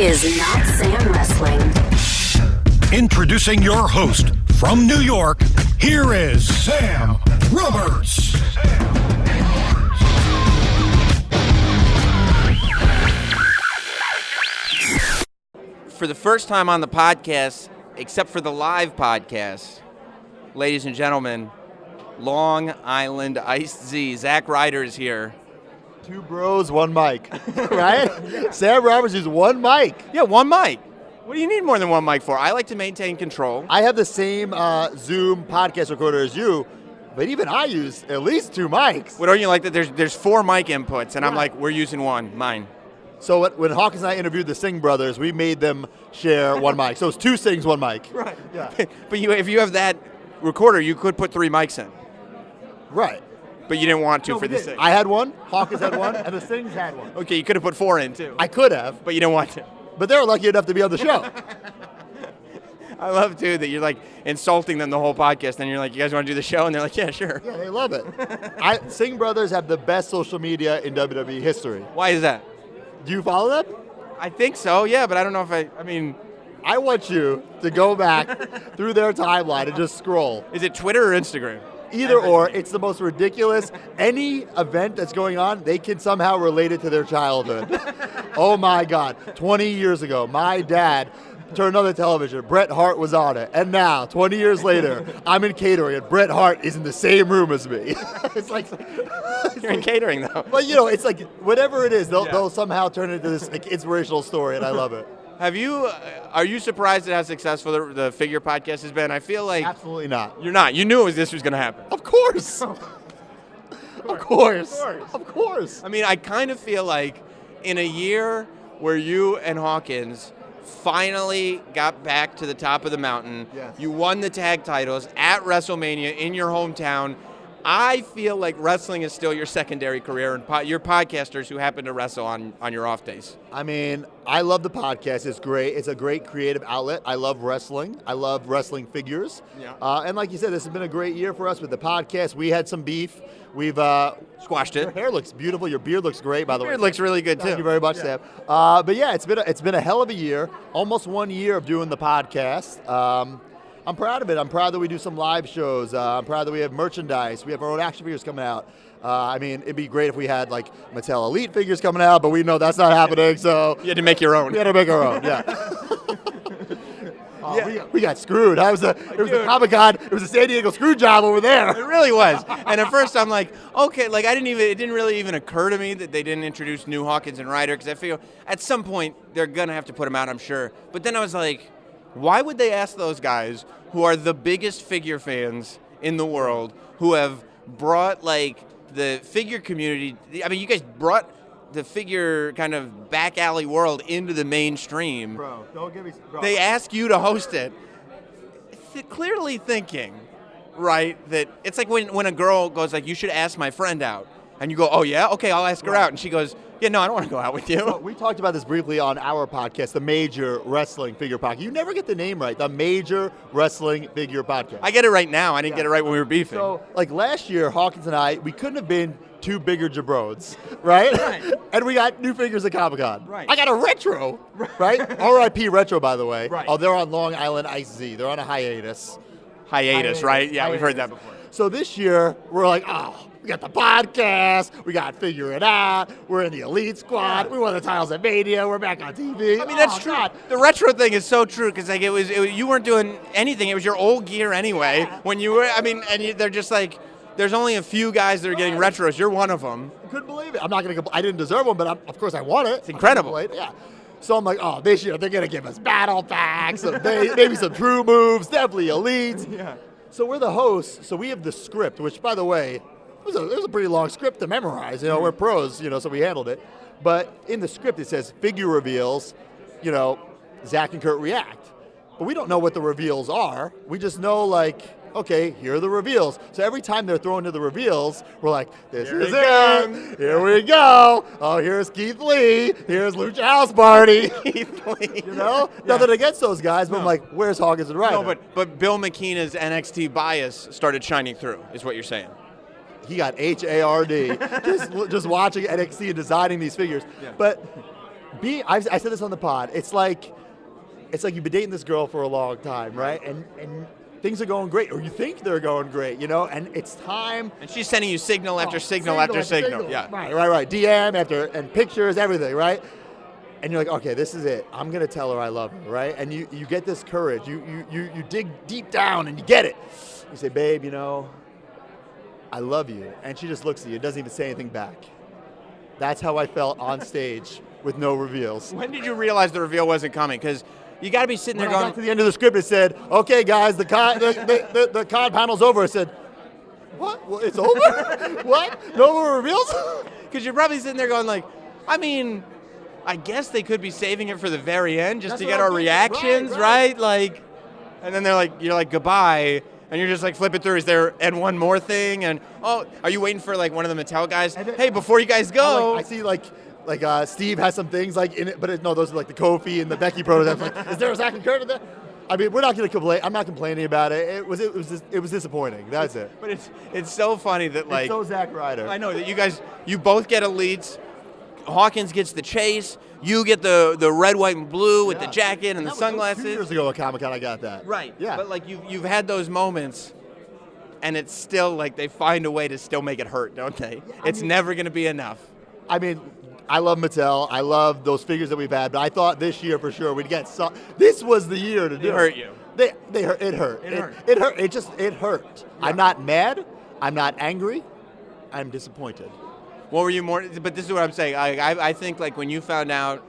is Notsam Wrestling. Introducing your host from New York, here is Sam Roberts. For the first time on the podcast, except for the live podcast, ladies and gentlemen, Long Island Iced Z, Zack Ryder is here. Two bros, one mic, right? Sam Roberts uses one mic. Yeah, one mic. What do you need more than one mic for? I like to maintain control. I have the same Zoom podcast recorder as you, but even I use at least two mics. What don't you like that there's four mic inputs, and I'm like, we're using one, mine. So when Hawkins and I interviewed the Singh brothers, we made them share one mic. So it's two Singhs, one mic. Right. Yeah. But if you have that recorder, you could put three mics in. Right. But you didn't want to for the Singhs. I had one, Hawkins had one, and the Singhs had one. Okay, you could have put four in too. I could have. But you didn't want to. But they were lucky enough to be on the show. I love, too, that you're, like, insulting them the whole podcast, and you're like, you guys want to do the show? And they're like, yeah, sure. Yeah, they love it. Singh brothers have the best social media in WWE history. Why is that? Do you follow them? I think so, yeah, but I don't know if I mean... I want you to go back through their timeline and just scroll. Is it Twitter or Instagram? Either or, it's the most ridiculous. Any event that's going on, they can somehow relate it to their childhood. Oh my God, 20 years ago, my dad turned on the television, Bret Hart was on it, and now, 20 years later, I'm in catering and Bret Hart is in the same room as me. It's like... You're in catering, though. But you know, it's like, whatever it is, they'll somehow turn it into this like inspirational story, and I love it. Are you surprised at how successful the figure podcast has been? I feel like... Absolutely not. You're not. You knew this was going to happen. Of course. Of course. I mean, I kind of feel like in a year where you and Hawkins finally got back to the top of the mountain, yes. You won the tag titles at WrestleMania in your hometown. I feel like wrestling is still your secondary career, and you're podcasters who happen to wrestle on your off days. I mean, I love the podcast. It's great. It's a great creative outlet. I love wrestling. I love wrestling figures. Yeah. And like you said, this has been a great year for us with the podcast. We had some beef. We've squashed it. Your hair looks beautiful. Your beard looks great, by the way. Your beard looks really good, too. Thank you very much, Sam. But yeah, it's been a hell of a year. Almost 1 year of doing the podcast. I'm proud of it. I'm proud that we do some live shows. I'm proud that we have merchandise. We have our own action figures coming out. I mean, it'd be great if we had like Mattel Elite figures coming out, but we know that's not happening. So you had to make your own. We had to make our own. Yeah. We got screwed. It was the Comic-Con. It was a San Diego screw job over there. It really was. And at first I'm like, okay, like it didn't really even occur to me that they didn't introduce new Hawkins and Ryder, because I feel at some point they're gonna have to put them out, I'm sure. But then I was like, why would they ask those guys who are the biggest figure fans in the world, who have brought like the figure community? I mean, you guys brought the figure kind of back alley world into the mainstream. Bro, don't give me. Bro. They ask you to host it, clearly thinking, right, that it's like when a girl goes like, you should ask my friend out. And you go, oh yeah, okay, I'll ask her out. And she goes, yeah, no, I don't want to go out with you. So we talked about this briefly on our podcast, the Major Wrestling Figure Podcast. You never get the name right, the Major Wrestling Figure Podcast. I get it right now. I didn't get it right when we were beefing. So, like last year, Hawkins and I, we couldn't have been two bigger jabrones, right? Right. And we got new figures at Comic-Con. Right. I got a retro, right? R.I.P. Retro, by the way. Right. Oh, they're on Long Island Ice Z. They're on a hiatus. Hiatus, right? Yeah, we've heard that before. So this year, we're like, we got the podcast, we got Figure It Out, we're in the Elite Squad, we won the titles at Mania, we're back on TV. I mean, that's true. God. The retro thing is so true, because like it was you weren't doing anything. It was your old gear anyway. Yeah. When you were, I mean, and they're just like, there's only a few guys that are getting retros. You're one of them. I couldn't believe it. I'm not going to I didn't deserve one, but of course I won it. It's incredible. Yeah. So I'm like, this year they're going to give us battle packs, maybe some true moves, definitely Elites. Yeah. So we're the hosts, so we have the script, which, by the way, it was a pretty long script to memorize. You know, we're pros, so we handled it. But in the script, it says figure reveals, Zach and Kurt react. But we don't know what the reveals are. We just know, like, okay, here are the reveals. So every time they're thrown to the reveals, we're like, this is it. Here we go. Oh, here's Keith Lee. Here's Lucha House Party. Keith Lee. Nothing against those guys, but I'm like, where's Hawkins and Ryder? No, but Bill McKenna's NXT bias started shining through, is what you're saying. He got HARD just watching NXT and designing these figures. Yeah. But I said this on the pod. It's like you've been dating this girl for a long time, right? And things are going great, or you think they're going great, and it's time. And she's sending you signal after signal after signal. Yeah. Right. DM and pictures, everything, right? And you're like, okay, this is it. I'm gonna tell her I love her, right? And you get this courage. You dig deep down and you get it. You say, babe, I love you. And she just looks at you, doesn't even say anything back. That's how I felt on stage with no reveals. When did you realize the reveal wasn't coming? Because you got to be sitting there When I going. got to the end of the script, it said, okay, guys, the con panel's over. I said, what? Well, it's over? What? No more reveals? Because you're probably sitting there going like, I guess they could be saving it for the very end just to get our reactions, right? Like, and then you're like, goodbye. And you're just like flipping through. Is there and one more thing? And are you waiting for like one of the Mattel guys? Hey, before you guys go, I see like Steve has some things like in it, but no, those are like the Kofi and the Becky prototypes. Like, is there a Zack and Kurt in there? I mean, we're not going to complain. I'm not complaining about it. It was disappointing. That's it. But it's so funny that like it's so Zack Ryder. I know that you both get elites. Hawkins gets the chase. You get the red, white, and blue with the jacket and the sunglasses. 2 years ago at Comic-Con, I got that. Right. Yeah. But like you've had those moments, and it's still like they find a way to still make it hurt, don't they? It's never going to be enough. I mean, I love Mattel. I love those figures that we've had, but I thought this year for sure we'd get some. This was the year to do it. They hurt you. They hurt. It hurt. It hurt. It hurt. Yeah. I'm not mad. I'm not angry. I'm disappointed. What were you more? But this is what I'm saying. I think like when you found out,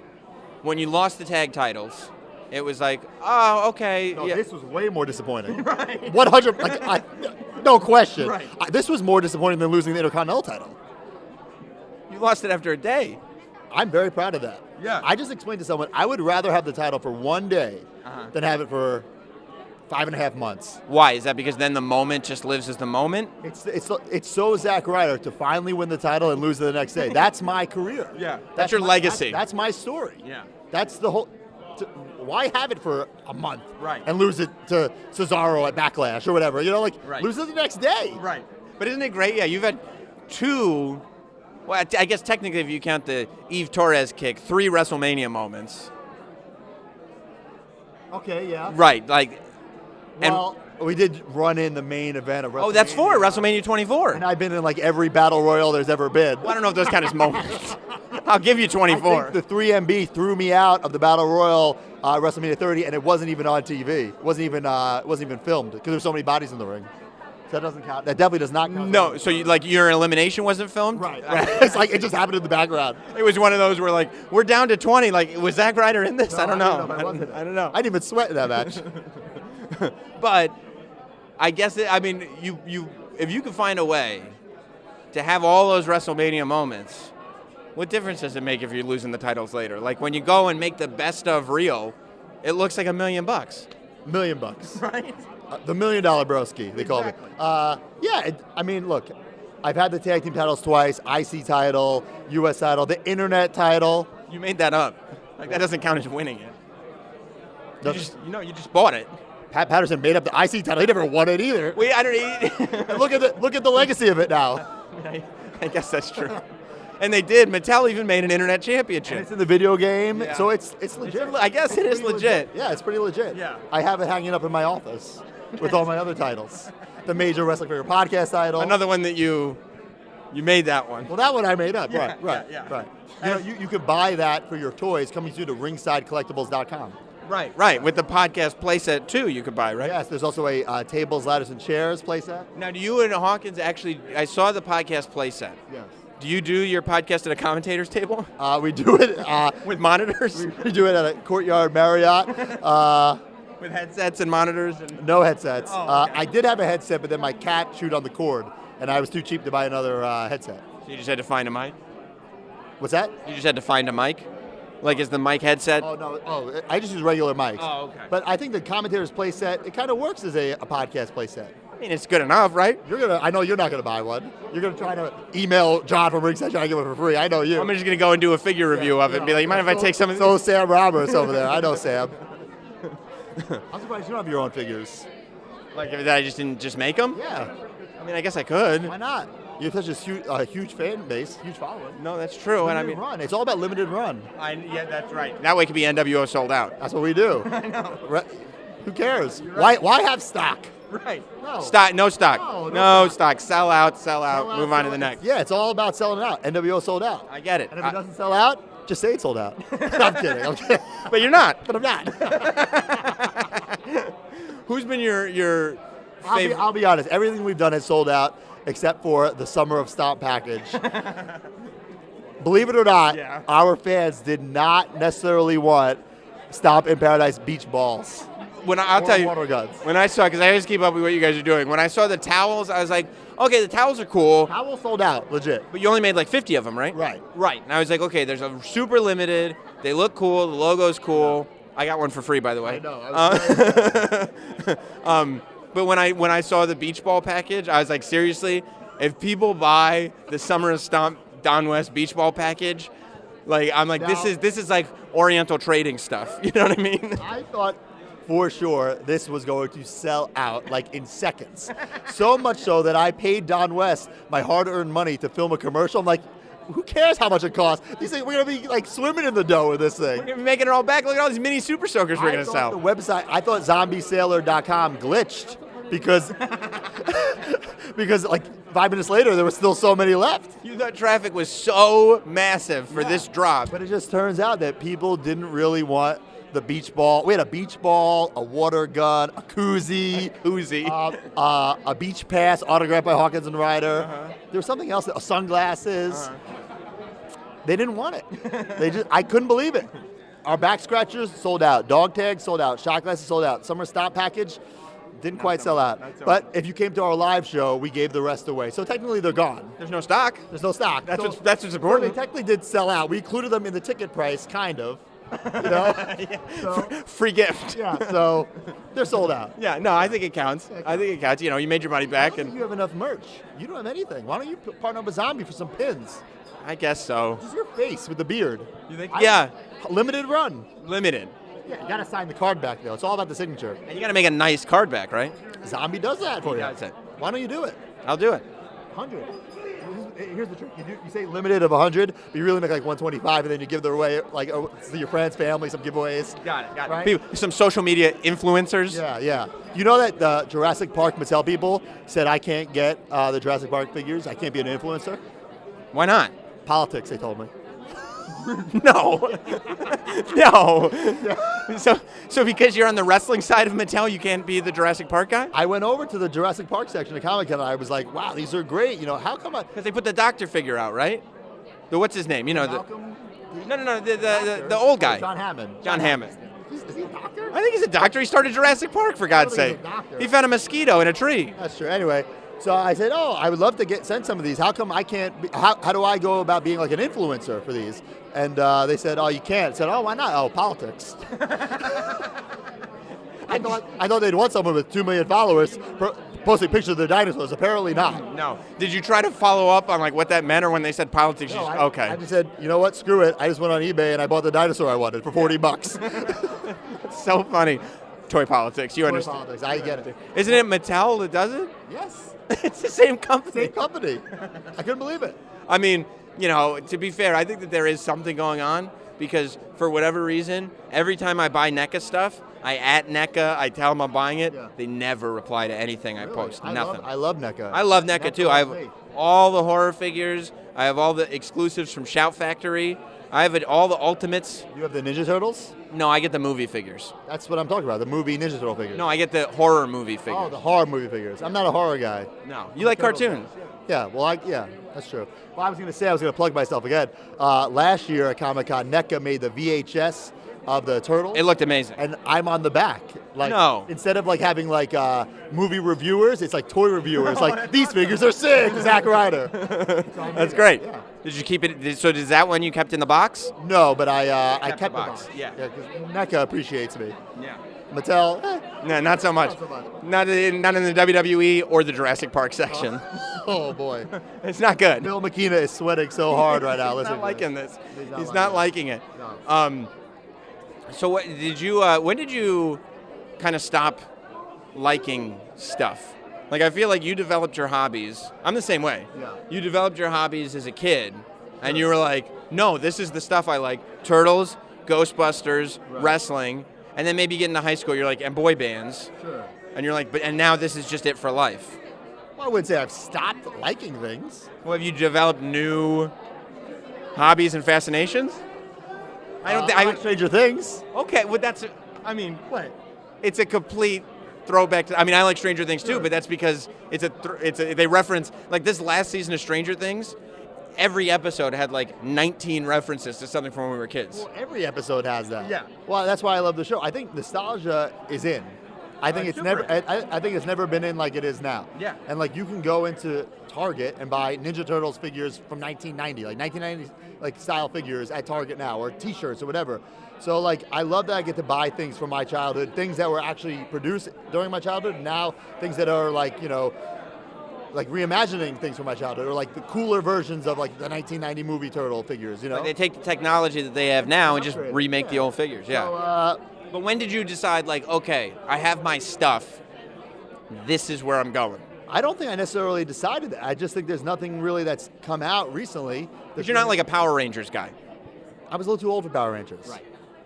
when you lost the tag titles, it was like, oh, okay. No, yeah. This was way more disappointing. Right. 100. No question. Right. This was more disappointing than losing the Intercontinental title. You lost it after a day. I'm very proud of that. Yeah. I just explained to someone I would rather have the title for one day than have it for 5.5 months. Why? Is that because then the moment just lives as the moment? It's so Zack Ryder to finally win the title and lose it the next day. That's my career. Yeah. That's your legacy. That's my story. Yeah. That's the whole. Why have it for a month Right. and lose it to Cesaro at Backlash or whatever? Right. Lose it the next day. Right. But isn't it great? Yeah, you've had 2. Well, I guess technically, if you count the Eve Torres kick, 3 WrestleMania moments. Okay. Yeah. Right. Like. Well, we did run in the main event of WrestleMania. Oh, that's 4, WrestleMania 24. And I've been in like every battle royal there's ever been. Well, I don't know if those count as moments. I'll give you 24. I think the 3MB threw me out of the battle royal WrestleMania 30, and it wasn't even on TV. It wasn't even filmed because there's so many bodies in the ring. So that doesn't count. That definitely does not count. No, so your elimination wasn't filmed? Right. It's like it just happened in the background. It was one of those where like we're down to 20. Like was Zack Ryder in this? No, I don't know. I don't know. I didn't even sweat in that match. But I guess you if you could find a way to have all those WrestleMania moments, what difference does it make if you're losing the titles later? Like when you go and make the best of Rio, it looks like $1 million. $1 million. Right. The $1 million broski, they call it. Look, I've had the tag team titles twice, IC title, US title, the internet title. You made that up. Like that doesn't count as winning it. You just bought it. Pat Patterson made up the IC title. He never won it either. I don't. Look at the legacy of it now. I guess that's true. And they did. Mattel even made an internet championship. And it's in the video game, Yeah. so it's legit. I guess it is legit. Yeah, it's pretty legit. Yeah. I have it hanging up in my office with all my other titles. The Major Wrestling Figure Podcast title. Another one that you made that one. Well, that one I made up. Yeah, Right. yeah. You could buy that for your toys coming soon to ringsidecollectibles.com. Right. With the podcast playset too, you could buy, right? Yes, there's also a tables, ladders, and chairs playset. Now, do you and Hawkins actually? I saw the podcast playset. Yes. Do you do your podcast at a commentator's table? We do it with monitors. We do it at a Courtyard Marriott. With headsets and monitors. And No headsets. Oh, okay. I did have a headset, but then my cat chewed on the cord, and I was too cheap to buy another headset. So you just had to find a mic. What's that? You just had to find a mic. Like, is the mic headset? Oh, no. Oh, I just use regular mics. Oh, okay. But I think the commentator's playset, it kind of works as a podcast playset. I mean, it's good enough, right? I know you're not going to buy one. You're going to try to email John from Ringside trying to give it for free. I know you. I'm just going to go and do a figure review of it and be like, you mind if I take some of these? So Sam Roberts over there. I know Sam. I'm surprised you don't have your own figures. Like, that I just didn't just make them? Yeah. I mean, I guess I could. Why not? You have such a huge fan base, huge following. No, that's true. And I Limited mean, run. It's all about limited run. yeah, that's right. That way it could be NWO sold out. That's what we do. I know. Who cares? Why have stock? Right. No. Stock, no stock. No stock. Sell out, move on to the next. Yeah, it's all about selling out. NWO sold out. I get it. And if it doesn't sell out, just say it sold out. I'm kidding. But you're not. But I'm not. Who's been your favorite? I'll be honest. Everything we've done has sold out except for the Summer of Stomp package. Believe it or not, Yeah. our fans did not necessarily want Stomp in Paradise beach balls. I'll tell you, water guns. when I saw, because I always keep up with what you guys are doing. When I saw the towels, I was like, okay, the towels are cool, Towel sold out, legit. but you only made like 50 of them, right? Right. Right. And I was like, okay, there's a super limited. They look cool. The logo's cool. I got one for free, by the way. I know. But when I saw the beach ball package, I was like, seriously, if people buy the Summer of Stomp Don West beach ball package, like I'm like, this is like Oriental trading stuff. You know what I mean? I thought for sure this was going to sell out like in seconds. So much so that I paid Don West my hard-earned money to film a commercial. I'm like, who cares how much it costs? These things, we're gonna be like swimming in the dough with this thing. We're gonna be making it all back. Look at all these mini super soakers we're gonna sell. The website, I thought zombiesailor.com glitched because because like 5 minutes later there were still so many left. You thought traffic was so massive for this drop. But it just turns out that people didn't really want the beach ball. We had a beach ball, a water gun, a koozie, a beach pass autographed by Hawkins and Ryder. There was something else, sunglasses. They didn't want it. I couldn't believe it. Our back scratchers sold out. Dog tags sold out. Shot glasses sold out. Summer Stop package didn't quite sell out. But if you came to our live show, we gave the rest away. So technically they're gone. There's no stock. There's no stock. That's So- what's so important. they technically did sell out. We included them in the ticket price, kind of. You know? So, Free gift. yeah, so they're sold out. Yeah, no, I think it counts. I think it counts. You know, you made your money I back, don't think and you have enough merch. You don't have anything. Why don't you partner up with Zombie for some pins? I guess so. Just your face with the beard. You think? Yeah, Limited run. limited. Yeah, you gotta sign the card back though. It's all about the signature. And you got to make a nice card back, right? Zombie does that for you. does it. Why don't you do it? I'll do it. 100. Here's the trick. You say limited of 100, but you really make like 125, and then you give them away like to your friends, family, some giveaways. Got it. Right? People, some social media influencers. Yeah. You know that the Jurassic Park Mattel people said I can't get the Jurassic Park figures. I can't be an influencer. Why not? Politics, they told me. No. No. So because you're on the wrestling side of Mattel, you can't be the Jurassic Park guy? I went over to the Jurassic Park section of Comic-Con and I was like, wow, these are great. You know, how come I... Because they put the doctor figure out, right? What's his name? You know, Malcolm? the old guy. John Hammond. John Hammond. Is he a doctor? I think he's a doctor. He started Jurassic Park, for God's I don't sake. think he's a doctor. He found a mosquito in a tree. That's true. Anyway, so I said, oh, I would love to send some of these. How come I can't? How do I go about being like an influencer for these? And they said, oh, you can't. I said, oh, why not? Oh, politics. I thought they'd want someone with 2 million followers posting pictures of their dinosaurs. Apparently not. No. Did you try to follow up on like what that meant, or when they said politics? No, Okay. I just said, you know what? Screw it. I just went on eBay and I bought the dinosaur I wanted for $40. It's so funny. Toy politics. You Toy understand? politics. I get it. Isn't it Mattel that does it? Yes. It's the same company. Same company. I couldn't believe it. I mean, you know, to be fair, I think that there is something going on because for whatever reason, every time I buy NECA stuff, I at NECA, I tell them I'm buying it. Yeah. They never reply to anything I Really? post. I Nothing. love NECA. I love NECA That's too. all I have me. all the horror figures. I have all the exclusives from Shout Factory. I have all the Ultimates. You have the Ninja Turtles? No, I get the movie figures. That's what I'm talking about, the movie Ninja Turtle figures. No, I get the horror movie figures. Oh, the horror movie figures. I'm not a horror guy. No, you like cartoons. Yeah, well, yeah, that's true. Well, I was going to plug myself again. Last year at Comic-Con, NECA made the VHS of the Turtles. It looked amazing. And I'm on the back. Like, No. Instead of like having like movie reviewers, it's like toy reviewers. Like, these figures are sick, Zack Ryder. That's great. Yeah. Did you keep it? So is that one you kept in the box? No, but I kept the the box. box. Yeah. Because NECA appreciates me. Yeah. Mattel, No, not so much. Not so much. Not in the WWE or the Jurassic Park section. oh boy. It's not good. Bill McKenna is sweating so hard right now. He's Listen, not liking this. He's He's not not liking it. No. So what did you? When did you kind of stop liking stuff? Like, I feel like you developed your hobbies. I'm the same way. Yeah. You developed your hobbies as a kid, and you were like, no, this is the stuff I like. Turtles, Ghostbusters, wrestling, and then maybe you get into high school, you're like, and boy bands. Sure. And you're like, and now this is just it for life. Well, I wouldn't say I've stopped liking things. Well, have you developed new hobbies and fascinations? I don't think I like Stranger Things. Okay, well that's. I mean, What? it's a complete throwback to. I mean, I like Stranger Things too, Sure. but that's because they reference like this last season of Stranger Things. Every episode had like 19 references to something from when we were kids. Well, every episode has that. Yeah. Well, that's why I love the show. I think nostalgia is in. I think it's super. never. I think it's never been in like it is now. Yeah. And like you can go into Target and buy Ninja Turtles figures from 1990, like 1990 like style figures at Target now, or T-shirts or whatever. So like I love that I get to buy things from my childhood, things that were actually produced during my childhood. And now things that are like like reimagining things from my childhood, or like the cooler versions of like the 1990 movie Turtle figures. Like they take the technology that they have now and just Upgrade it, remake the yeah. old figures. Yeah. So, But when did you decide, like, okay, I have my stuff, this is where I'm going? I don't think I necessarily decided that. I just think there's nothing really that's come out recently. Because you're not like a Power Rangers guy. I was a little too old for Power Rangers. Right.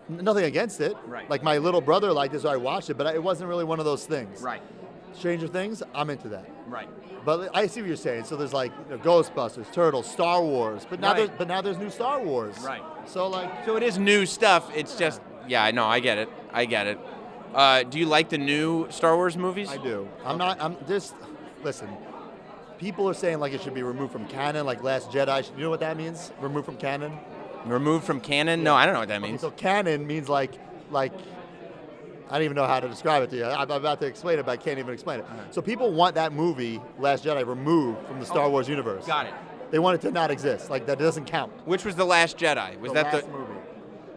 Nothing against it. Right. Like my little brother liked it, so I watched it, but it wasn't really one of those things. Right. Stranger Things, I'm into that. Right. But I see what you're saying. So there's like Ghostbusters, Turtles, Star Wars, but now Right. there's new Star Wars. Right. So like So it is new stuff. It's just, yeah, I know, I get it. I get it. Do you like the new Star Wars movies? I do. I'm just listen. People are saying like it should be removed from canon, like Last Jedi. You know what that means? Removed from canon. Removed from canon? No, I don't know what that Okay, means. so canon means like I don't even know how to describe it to you. I'm about to explain it, but I can't even explain it. So people want that movie, Last Jedi, removed from the Star Wars universe. Got it. They want it to not exist. Like that doesn't count. Which was The Last Jedi? Was the that last the, movie?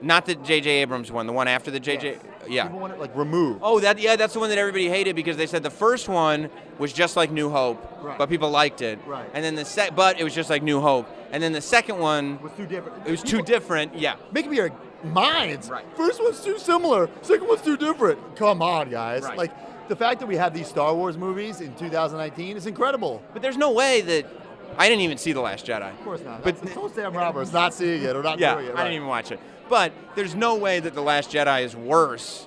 not the J.J. Abrams one, the one after the J.J.? Yes. Yeah. People want it like removed. Oh, that's the one that everybody hated because they said the first one was just like New Hope, Right. but people liked it. Right. And then but it was just like New Hope. And then the second one, It was too different. it was too different. Yeah. Making me your minds. Right. First one's too similar. Second one's too different. Come on, guys. Right. Like the fact that we have these Star Wars movies in 2019 is incredible. But there's no way that I didn't even see The Last Jedi. Of course not. But But so Sam Roberts not seeing it or not yeah, doing it. I Right. didn't even watch it. But there's no way that The Last Jedi is worse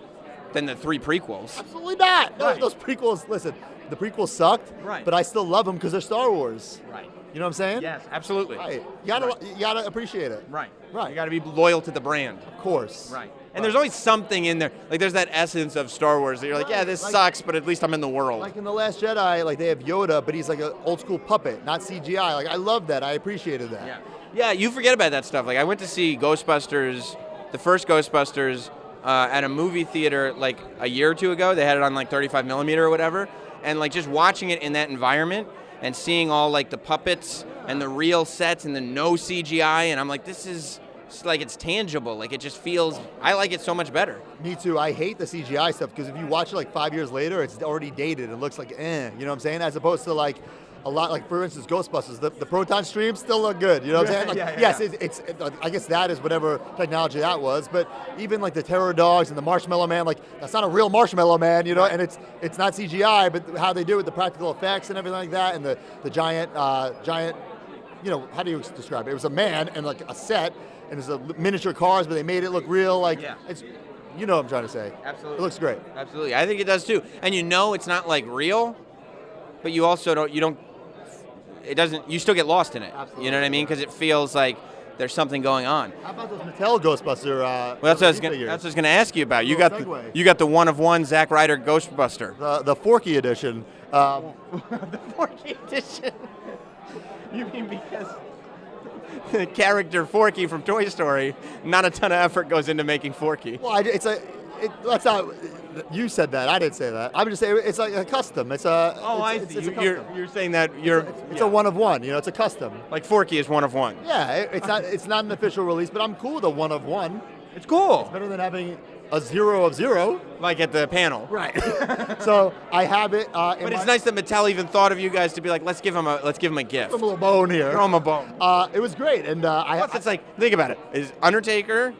than the 3 prequels. Absolutely not. Right. Those prequels. Listen, the prequels sucked. Right. But I still love them because they're Star Wars. Right. You know what I'm saying? Yes, absolutely. Right. You gotta appreciate it. Right. Right. You got to be loyal to the brand. Of course. Right. And there's always something in there. Like there's that essence of Star Wars that you're like, yeah, Right, this like- sucks, but at least I'm in the world. Like in The Last Jedi, like they have Yoda, but he's like an old school puppet, not CGI. Like I love that. I appreciated that. Yeah. Yeah, you forget about that stuff. Like I went to see Ghostbusters, the first Ghostbusters, at a movie theater like a year or two ago. They had it on like 35 millimeter or whatever, and like just watching it in that environment and seeing all like the puppets and the real sets and the no CGI, and I'm like, this is like it's tangible. Like it just feels. I like it so much better. Me too. I hate the CGI stuff because if you watch it like 5 years later, it's already dated. It looks like You know what I'm saying? As opposed to like a lot, like for instance, Ghostbusters. The proton streams still look good. You know what I'm saying? Like, yes, it's. I guess that is whatever technology that was. But even like the Terror Dogs and the Marshmallow Man, like that's not a real Marshmallow Man. You know, and it's not CGI, but how they do it, the practical effects and everything like that, and the giant. You know, how do you describe it? It was a man and like a set, and it's a miniature cars, but they made it look real. Like it's. You know what I'm trying to say. Absolutely. It looks great. Absolutely. I think it does too. And you know it's not like real, but you also don't. It doesn't. You still get lost in it. Absolutely. You know what I mean? Because it feels like there's something going on. How about those Mattel Ghostbuster? Well, that's what I was gonna ask you about. You got Little the segue. one of one Zack Ryder Ghostbuster. The Forky edition. The Forky edition. You mean because the character Forky from Toy Story, not a ton of effort goes into making Forky. Well, that's not. You said that. I didn't say that. I'm just saying it's like a custom. It's a. Oh, I it's, see. It's a You're custom. saying that It's a one of one. You know, it's a custom. like Forky is one of one. Yeah, it's not an official release, but I'm cool with a one of one. It's cool. Better than having a 0 of 0. Like at the panel. Right. So I have it. But it's nice that Mattel even thought of you guys to be like, let's give him a gift. A little bone here. Throw him a bone. It was great, and Plus, it's like, think about it. Is Undertaker,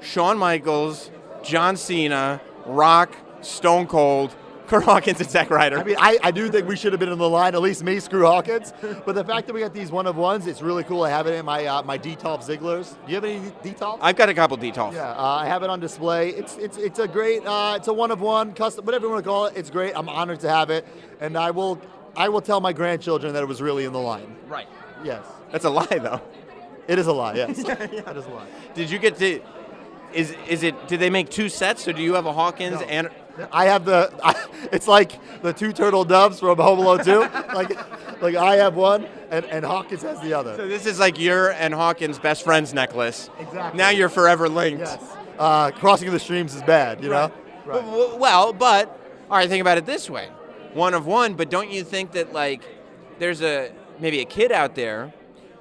Shawn Michaels, John Cena, Rock, Stone Cold, Kurt Hawkins and Zack Ryder. I mean, I do think we should have been in the line, at least me, screw Hawkins. But the fact that we got these one-of-ones, it's really cool. I have it in my my Detolf Zigglers. Do you have any Detolf? I've got a couple Detolf. Yeah, I have it on display. It's a great, it's a one-of-one, custom, whatever you want to call it. It's great. I'm honored to have it. And I will tell my grandchildren that it was really in the line. Right. Yes. That's a lie, though. It is a lie, yes. It is a lie. Did you get to? Is it? Did they make 2 sets, or do you have a Hawkins No. and? I have it's like the 2 turtle doves from Home Alone 2. like I have one, and Hawkins has the other. So this is like your and Hawkins' best friends necklace. Exactly. Now you're forever linked. Yes. Crossing the streams is bad, you know? Right. But all right, think about it this way: one of one. But don't you think that like there's maybe a kid out there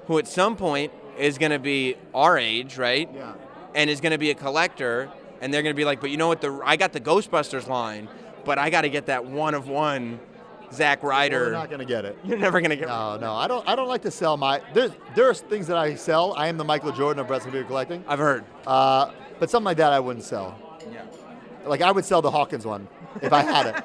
who at some point is going to be our age, right? Yeah. And is going to be a collector, and they're going to be like, but you know what? I got the Ghostbusters line, but I got to get that one of one Zack Ryder. Well, we're not going to get it. You're never going to get it. No. I don't like to sell my. There are things that I sell. I am the Michael Jordan of wrestling figure collecting. I've heard. But something like that I wouldn't sell. Yeah. Like I would sell the Hawkins one if I had it,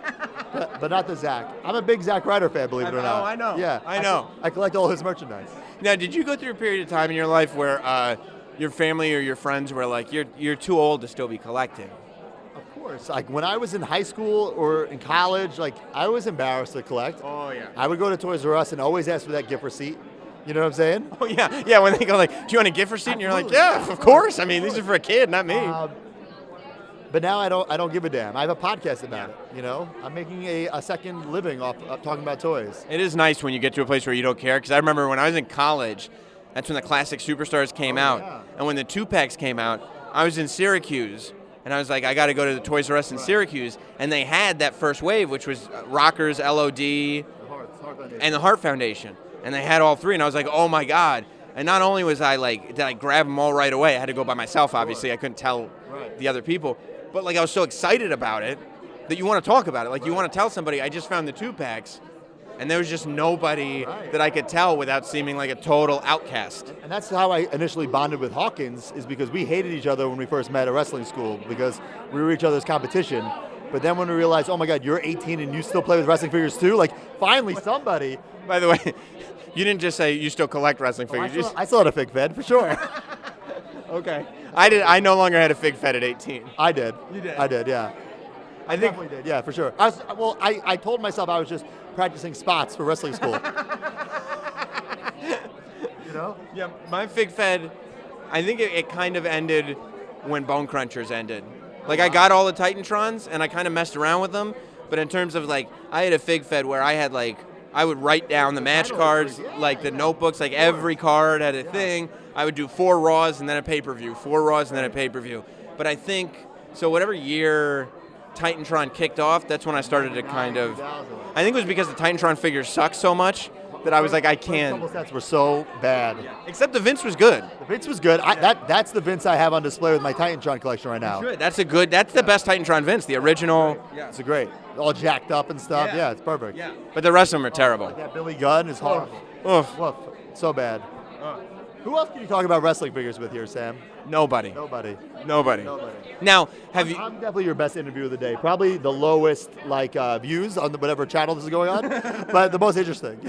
but not the Zack. I'm a big Zack Ryder fan, believe it or not. Oh, I know. Yeah, I know. I collect all his merchandise. Now, did you go through a period of time in your life where your family or your friends were like, you're too old to still be collecting? Of course. Like when I was in high school or in college, like I was embarrassed to collect. Oh, yeah. I would go to Toys R Us and always ask for that gift receipt. You know what I'm saying? Oh, yeah. When they go like, do you want a gift receipt? And you're like, yeah, of course. I mean, these are for a kid, not me. But now I don't give a damn. I have a podcast about it. You know, I'm making a second living off talking about toys. It is nice when you get to a place where you don't care, because I remember when I was in college, that's when the classic Superstars came out. Yeah. And when the 2-packs came out, I was in Syracuse, and I was like, I got to go to the Toys R Us in Syracuse, and they had that first wave, which was Rockers, LOD, and the Heart Foundation. And they had all 3, and I was like, oh my God. And not only was I like, did I grab them all right away, I had to go by myself, obviously, I couldn't tell the other people. But like I was so excited about it that you want to talk about it. Like you want to tell somebody, I just found the 2-packs, and there was just nobody that I could tell without seeming like a total outcast. And that's how I initially bonded with Hawkins, is because we hated each other when we first met at wrestling school because we were each other's competition. But then when we realized, oh my God, you're 18 and you still play with wrestling figures too, like finally somebody. By the way, you didn't just say you still collect wrestling figures. I still had a Fig Fed, for sure. Okay. I no longer had a Fig Fed at 18. I did. You did? I did, yeah. I think Definitely did, yeah, for sure. I told myself I was just practicing spots for wrestling school. You know? Yeah, my Fig Fed, I think it kind of ended when Bone Crunchers ended. Like I got all the Titantrons and I kind of messed around with them, but in terms of like, I had a Fig Fed where I had like, I would write down the match cards, like the notebooks, like every card had a thing. I would do 4 Raws and then a pay-per-view, 4 Raws and then a pay-per-view. But I think, so whatever year Titantron kicked off, that's when I started to kind of, I think it was because the Titantron figures sucked so much that I was like, I can't. Couple sets were so bad. Except the Vince was good. The Vince was good. That's the Vince I have on display with my Titantron collection right now. Good. That's the best Titantron Vince, the original. Yeah. It's a great. All jacked up and stuff. Yeah, it's perfect. Yeah. But the rest of them are terrible. Like that Billy Gunn is horrible. Oof. Woof. So bad. Who else can you talk about wrestling figures with here, Sam? Nobody. Nobody. Now, have you? I'm definitely your best interview of the day. Probably the lowest views on whatever channel this is going on, but the most interesting.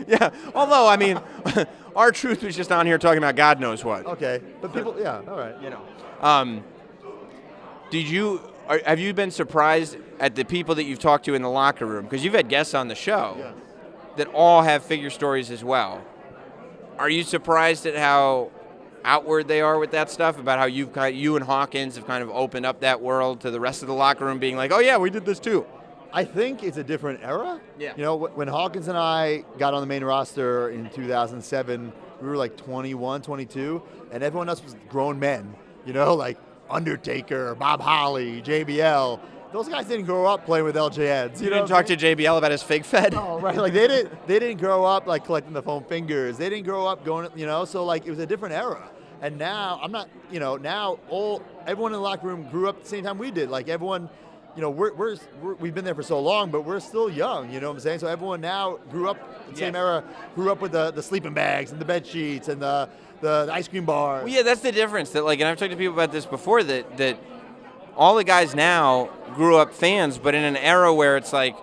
Yeah. Although I mean, our truth was just on here talking about God knows what. Okay, but people, yeah, all right. You know. Have you been surprised at the people that you've talked to in the locker room? Because you've had guests on the show that all have figure stories as well. Are you surprised at how outward they are with that stuff, about how you and Hawkins have kind of opened up that world to the rest of the locker room, being like, oh yeah, we did this too? I think it's a different era. Yeah. You know, when Hawkins and I got on the main roster in 2007, we were like 21, 22, and everyone else was grown men. You know, like Undertaker, Bob Holly, JBL. Those guys didn't grow up playing with LJNs. You didn't talk to JBL about his Fig Fed? Oh, right. Like they didn't grow up like collecting the foam fingers. They didn't grow up going, so like it was a different era. And now I'm not, now everyone in the locker room grew up at the same time we did. Like everyone, we've been there for so long, but we're still young. You know what I'm saying? So everyone now grew up the same era, grew up with the sleeping bags and the bed sheets and the ice cream bar. Well, yeah, that's the difference. That and I've talked to people about this before. That all the guys now grew up fans, but in an era where it's like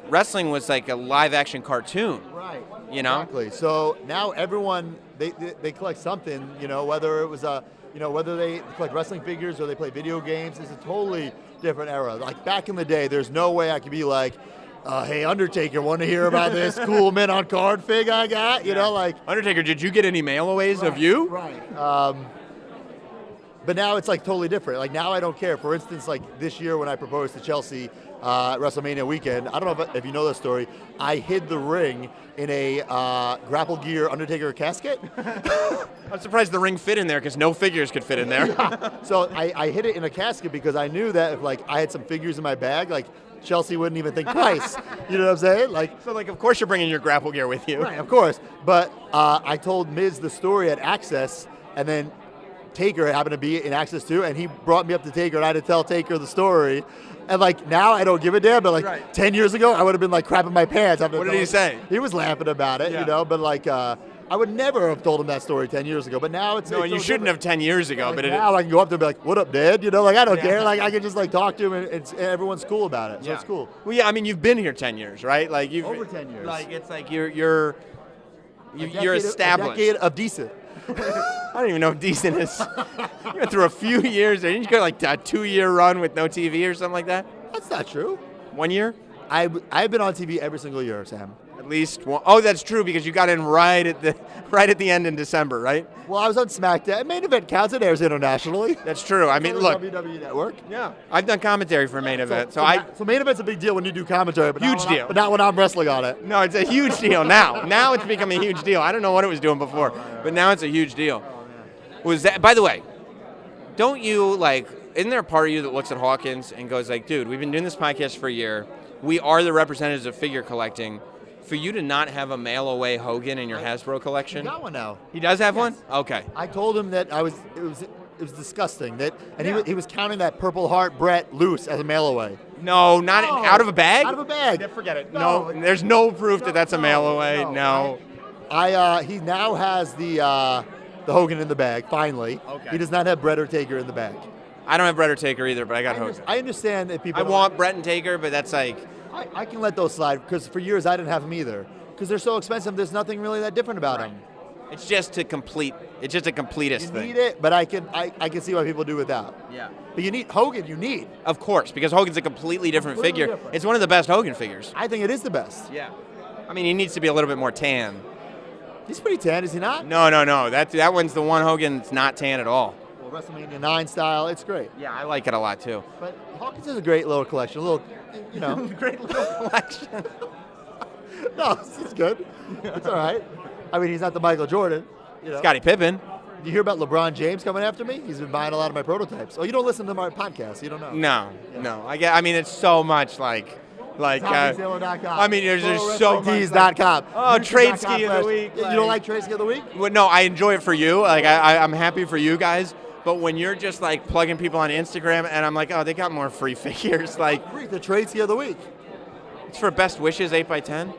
wrestling was like a live action cartoon. Right. You know? Exactly. So now everyone they collect something, whether it was whether they collect wrestling figures or they play video games. It's a totally different era. Like back in the day, there's no way I could be like, hey, Undertaker, want to hear about this cool men on card fig I got? Like Undertaker, did you get any mail-aways of you? Right. But now it's like totally different. Like now I don't care. For instance, like this year when I proposed to Chelsea at WrestleMania weekend, I don't know if you know this story, I hid the ring in a Grapple Gear Undertaker casket. I'm surprised the ring fit in there because no figures could fit in there. So I hid it in a casket because I knew that if like I had some figures in my bag, like Chelsea wouldn't even think twice. You know what I'm saying? So of course you're bringing your grapple gear with you. Right, of course. But I told Miz the story at Access, and then Taker happened to be in Access too, and he brought me up to Taker, and I had to tell Taker the story. And like now I don't give a damn, but like 10 years ago I would have been like crapping my pants. What did he say? He was laughing about it, but like I would never have told him that story 10 years ago. But now it's no, and you shouldn't have 10 years ago. Like but now I can go up there and be like, "What up, Dad?" Like I don't care. Like I can just like talk to him, and everyone's cool about it. So it's cool. Well, yeah, I mean you've been here 10 years, right? Like you've Over 10 years. Like it's like you're established. A decade of decent. I don't even know if decent is. You went through a few years there. Didn't you go like a 2-year run with no TV or something like that? That's not true. 1 year? I've been on TV every single year, Sam. At least one. Oh, that's true because you got in right at the end in December, right? Well, I was on SmackDown. Main Event counts. It airs internationally. That's true. I mean, look. WWE Network. Yeah, I've done commentary for Main Event, so Main Event's a big deal when you do commentary, but huge deal. But not when I'm wrestling on it. No, it's a huge deal now. Now it's become a huge deal. I don't know what it was doing before, but now it's a huge deal. Was that? By the way, don't you like? Isn't there a part of you that looks at Hawkins and goes like, "Dude, we've been doing this podcast for a year. We are the representatives of figure collecting. For you to not have a mail-away Hogan in your Hasbro collection." He got one now. He does have one? Okay. I told him that it was disgusting he was counting that Purple Heart Brett loose as a mail away. No, not out of a bag? Out of a bag. Yeah, forget it. No, there's no proof that that's a mail away. No. He now has the Hogan in the bag, finally. Okay. He does not have Brett or Taker in the bag. I don't have Brett or Taker either, but I got Hogan. I understand that people I want Brett and Taker, but that's like... I can let those slide, because for years I didn't have them either. Because they're so expensive, there's nothing really that different about them. It's just a completist thing. You need it, but I can see why people do without. Yeah. But you need Hogan, Of course, because Hogan's a completely different figure. It's one of the best Hogan figures. I think it is the best. Yeah. I mean, he needs to be a little bit more tan. He's pretty tan, is he not? No. That one's the one Hogan that's not tan at all. Well, WrestleMania 9 style, it's great. Yeah, I like it a lot too. But Hawkins is a great little collection, great little collection. No, it's good. It's all right. I mean, he's not the Michael Jordan. Scottie Pippen. Did you hear about LeBron James coming after me? He's been buying a lot of my prototypes. Oh, you don't listen to my podcast. You don't know. No. I mean, it's so much like. TommyZillow.com. I mean, there's so much. Tees.com. Oh, trade ski of the week. You don't like trade ski of the week? Well, no, I enjoy it for you. Like, I'm happy for you guys. But when you're just like plugging people on Instagram, and I'm like, oh, they got more free figures. Like the trade ski of the week. It's for Best Wishes 8x10.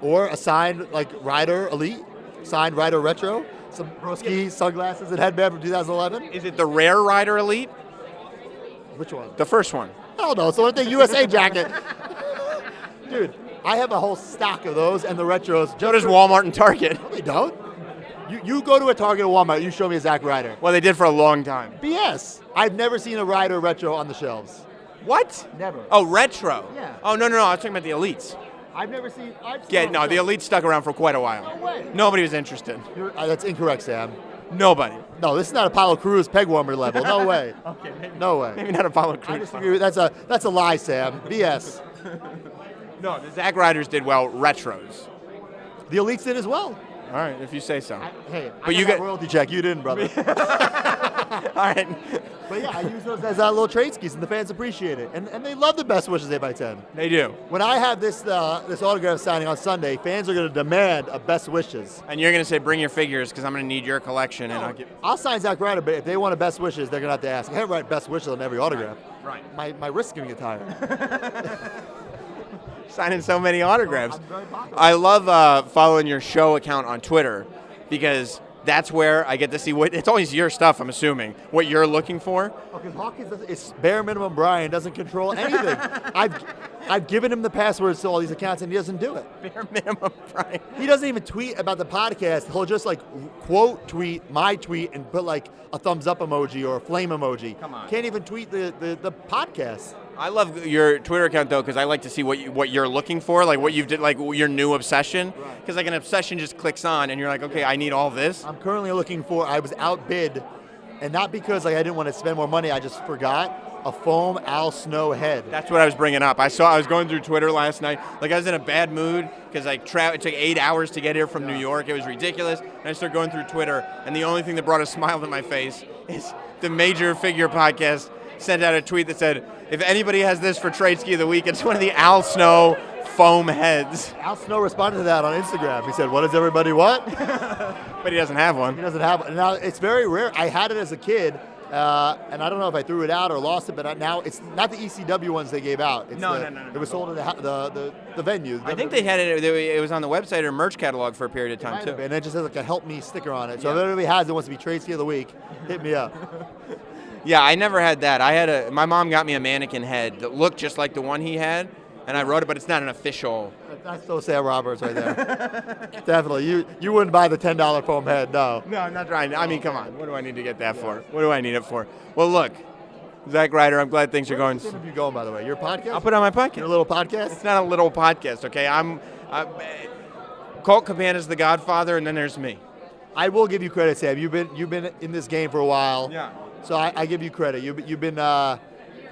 Or a signed like Ryder Elite, signed Ryder Retro, some Broski sunglasses and headband from 2011. Is it the rare Ryder Elite? Which one? The first one. Hell no, it's the USA jacket. Dude, I have a whole stock of those and the retros. So does Walmart and Target. No, they don't. You go to a Target or Walmart, you show me a Zack Ryder. Well, they did for a long time. BS. I've never seen a Ryder retro on the shelves. What? Never. Oh, retro. Yeah. Oh, no. I was talking about the Elites. I've never seen. The Elites stuck around for quite a while. No way. Nobody was interested. That's incorrect, Sam. Nobody. No, this is not Apollo Crews peg warmer level. No way. Okay. No way. Maybe not Apollo Crews. I disagree. That's a lie, Sam. BS. No, the Zack Ryders did well. Retros. The Elites did as well. All right, if you say so. But you got a royalty check. You didn't, brother. All right. But yeah, I use those as little trade skis, and the fans appreciate it. And they love the Best Wishes 8x10. They do. When I have this autograph signing on Sunday, fans are going to demand a Best Wishes. And you're going to say, bring your figures, because I'm going to need your collection. And I'll sign Zack Ryder, but if they want a Best Wishes, they're going to have to ask. I can't write Best Wishes on every autograph. Right. My wrist's going to get tired. Signing so many autographs. I'm very popular. I love following your show account on Twitter because that's where I get to see what, it's always your stuff, I'm assuming, what you're looking for. Because Hawkins is bare minimum. Brian doesn't control anything. I've given him the passwords to all these accounts, and he doesn't do it. Bare minimum, Brian. He doesn't even tweet about the podcast. He'll just like quote tweet my tweet and put like a thumbs up emoji or a flame emoji. Come on. Can't even tweet the podcast. I love your Twitter account though, because I like to see what you're looking for, like what you've did, like your new obsession. Because like an obsession just clicks on, and you're like, okay, I need all this. I'm currently looking for. I was outbid, and not because like I didn't want to spend more money. I just forgot a foam Al Snow head. That's what I was bringing up. I was going through Twitter last night. Like I was in a bad mood because it took 8 hours to get here from New York. It was ridiculous. And I started going through Twitter, and the only thing that brought a smile to my face is the Major Figure Podcast sent out a tweet that said, if anybody has this for Trade Ski of the Week, it's one of the Al Snow foam heads. Al Snow responded to that on Instagram. He said, "What does everybody want?" But he doesn't have one. He doesn't have one. Now, it's very rare. I had it as a kid, and I don't know if I threw it out or lost it, but now it's not the ECW ones they gave out. It's No. It was sold at the venue. I think they had it. It was on the website or merch catalog for a period of time too. And it just has like a help me sticker on it. So Yeah. if anybody has it, wants to be Trade Ski of the Week, hit me up. Yeah, I never had that. My mom got me a mannequin head that looked just like the one he had, and I wrote it, but it's not an official. That's so Sam Roberts right there. Definitely. You wouldn't buy the $10 foam head, no. No, I'm not trying. I mean, come on. What do I need to get that for? What do I need it for? Well, look, Zack Ryder, I'm glad things are going. Where's this interview going, by the way? Your podcast? I'll put it on my podcast. Your little podcast? It's not a little podcast, okay? Colt Cabana's the Godfather, and then there's me. I will give you credit, Sam. You've been in this game for a while. Yeah. So I give you credit. You've been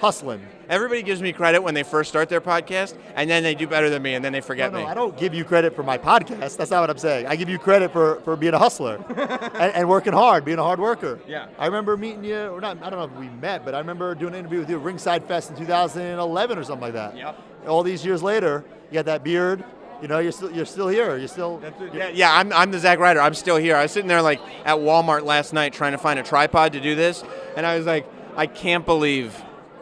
hustling. Everybody gives me credit when they first start their podcast, and then they do better than me, and then they forget me. I don't give you credit for my podcast. That's not what I'm saying. I give you credit for being a hustler and working hard, being a hard worker. Yeah. I remember meeting you, or not. I don't know if we met, but I remember doing an interview with you at Ringside Fest in 2011 or something like that. Yep. All these years later, you got that beard. You know, you're still here. Yeah, I'm the Zack Ryder. I'm still here. I was sitting there like at Walmart last night trying to find a tripod to do this, and I was like, I can't believe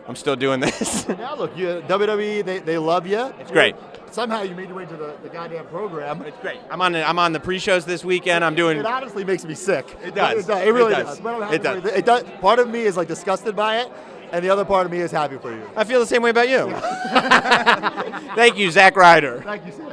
I'm still doing this. Now look, WWE, they love you. It's great. Somehow you made your way to the goddamn program. It's great. I'm on the pre-shows this weekend. I'm doing. It honestly makes me sick. It does. It really It does. does. But I'm happy It does. for you. It does. Part of me is like disgusted by it, and the other part of me is happy for you. I feel the same way about you. Thank you, Zack Ryder. Thank you, Sam.